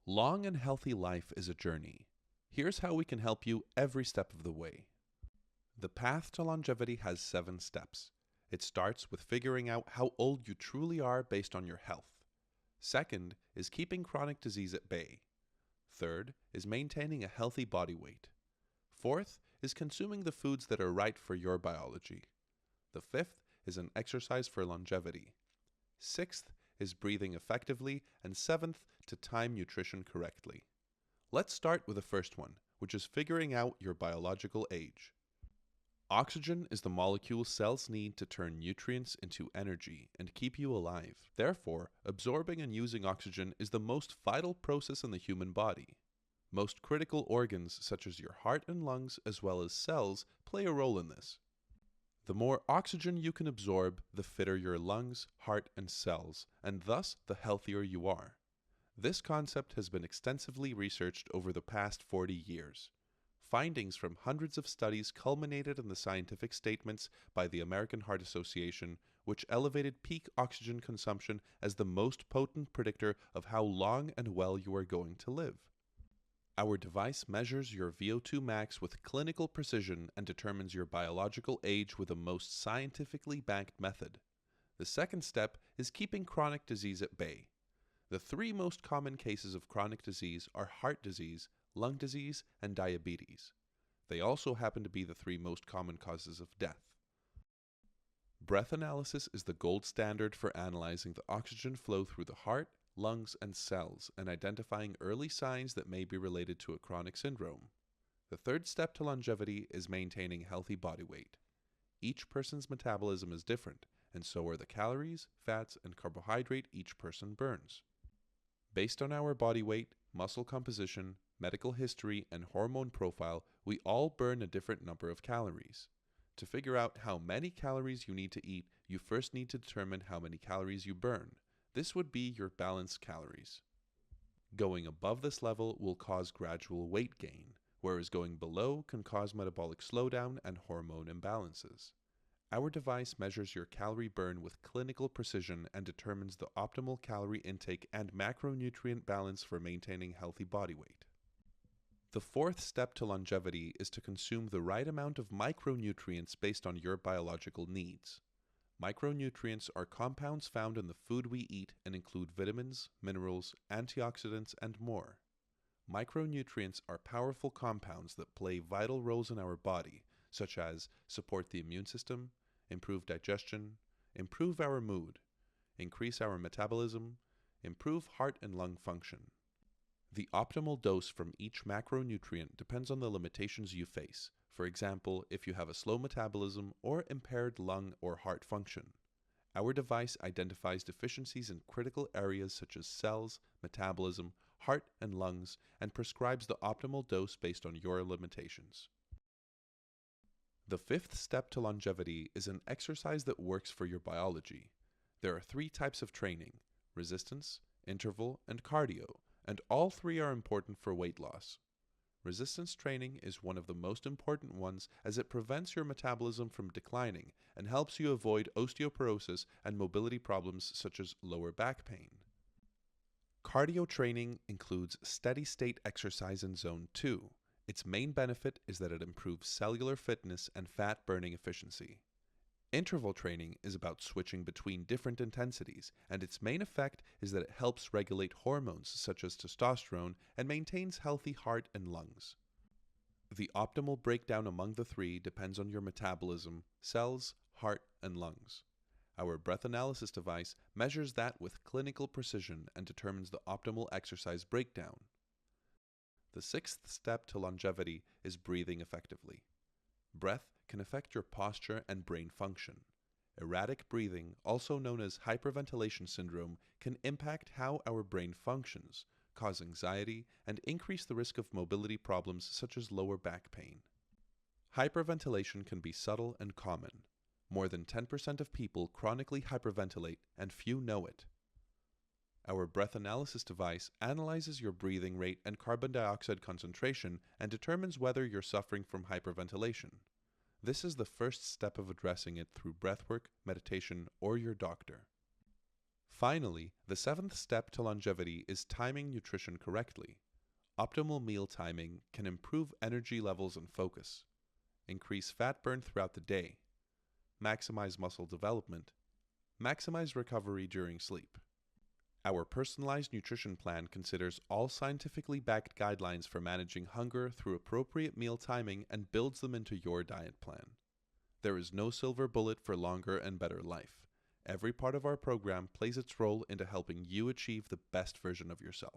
Long and healthy life is a journey. Here's how we can help you every step of the way. The path to longevity has 7 steps. It starts with figuring out how old you truly are based on your health. Second is keeping chronic disease at bay. Third is maintaining a healthy body weight. Fourth is consuming the foods that are right for your biology. The fifth is an exercise for longevity. Sixth is breathing effectively, and seventh, to time nutrition correctly. Let's start with the first one, which is figuring out your biological age. Oxygen is the molecule cells need to turn nutrients into energy and keep you alive. Therefore, absorbing and using oxygen is the most vital process in the human body. Most critical organs, such as your heart and lungs, as well as cells, play a role in this. The more oxygen you can absorb, the fitter your lungs, heart, and cells, and thus the healthier you are. This concept has been extensively researched over the past 40 years. Findings from hundreds of studies culminated in the scientific statements by the American Heart Association, which elevated peak oxygen consumption as the most potent predictor of how long and well you are going to live. Our device measures your VO2 max with clinical precision and determines your biological age with a most scientifically backed method. The second step is keeping chronic disease at bay. The 3 most common cases of chronic disease are heart disease, lung disease, and diabetes. They also happen to be the 3 most common causes of death. Breath analysis is the gold standard for analyzing the oxygen flow through the heart, lungs, and cells, and identifying early signs that may be related to a chronic syndrome. The third step to longevity is maintaining healthy body weight. Each person's metabolism is different, and so are the calories, fats, and carbohydrate each person burns. Based on our body weight, muscle composition, medical history, and hormone profile, we all burn a different number of calories. To figure out how many calories you need to eat, you first need to determine how many calories you burn. This would be your balanced calories. Going above this level will cause gradual weight gain, whereas going below can cause metabolic slowdown and hormone imbalances. Our device measures your calorie burn with clinical precision and determines the optimal calorie intake and macronutrient balance for maintaining healthy body weight. The fourth step to longevity is to consume the right amount of micronutrients based on your biological needs. Micronutrients are compounds found in the food we eat and include vitamins, minerals, antioxidants, and more. Micronutrients are powerful compounds that play vital roles in our body, such as support the immune system, improve digestion, improve our mood, increase our metabolism, improve heart and lung function. The optimal dose from each macronutrient depends on the limitations you face. For example, if you have a slow metabolism or impaired lung or heart function. Our device identifies deficiencies in critical areas such as cells, metabolism, heart, and lungs, and prescribes the optimal dose based on your limitations. The fifth step to longevity is an exercise that works for your biology. There are 3 types of training: resistance, interval, and cardio, and all 3 are important for weight loss. Resistance training is one of the most important ones as it prevents your metabolism from declining and helps you avoid osteoporosis and mobility problems such as lower back pain. Cardio training includes steady-state exercise in Zone 2. Its main benefit is that it improves cellular fitness and fat burning efficiency. Interval training is about switching between different intensities, and its main effect is that it helps regulate hormones such as testosterone and maintains healthy heart and lungs. The optimal breakdown among the 3 depends on your metabolism, cells, heart, and lungs. Our breath analysis device measures that with clinical precision and determines the optimal exercise breakdown. The 6th step to longevity is breathing effectively. Breath can affect your posture and brain function. Erratic breathing, also known as hyperventilation syndrome, can impact how our brain functions, cause anxiety, and increase the risk of mobility problems such as lower back pain. Hyperventilation can be subtle and common. More than 10% of people chronically hyperventilate, and few know it. Our breath analysis device analyzes your breathing rate and carbon dioxide concentration and determines whether you're suffering from hyperventilation. This is the first step of addressing it through breathwork, meditation, or your doctor. Finally, the seventh step to longevity is timing nutrition correctly. Optimal meal timing can improve energy levels and focus, increase fat burn throughout the day, maximize muscle development, maximize recovery during sleep. Our personalized nutrition plan considers all scientifically backed guidelines for managing hunger through appropriate meal timing and builds them into your diet plan. There is no silver bullet for longer and better life. Every part of our program plays its role into helping you achieve the best version of yourself.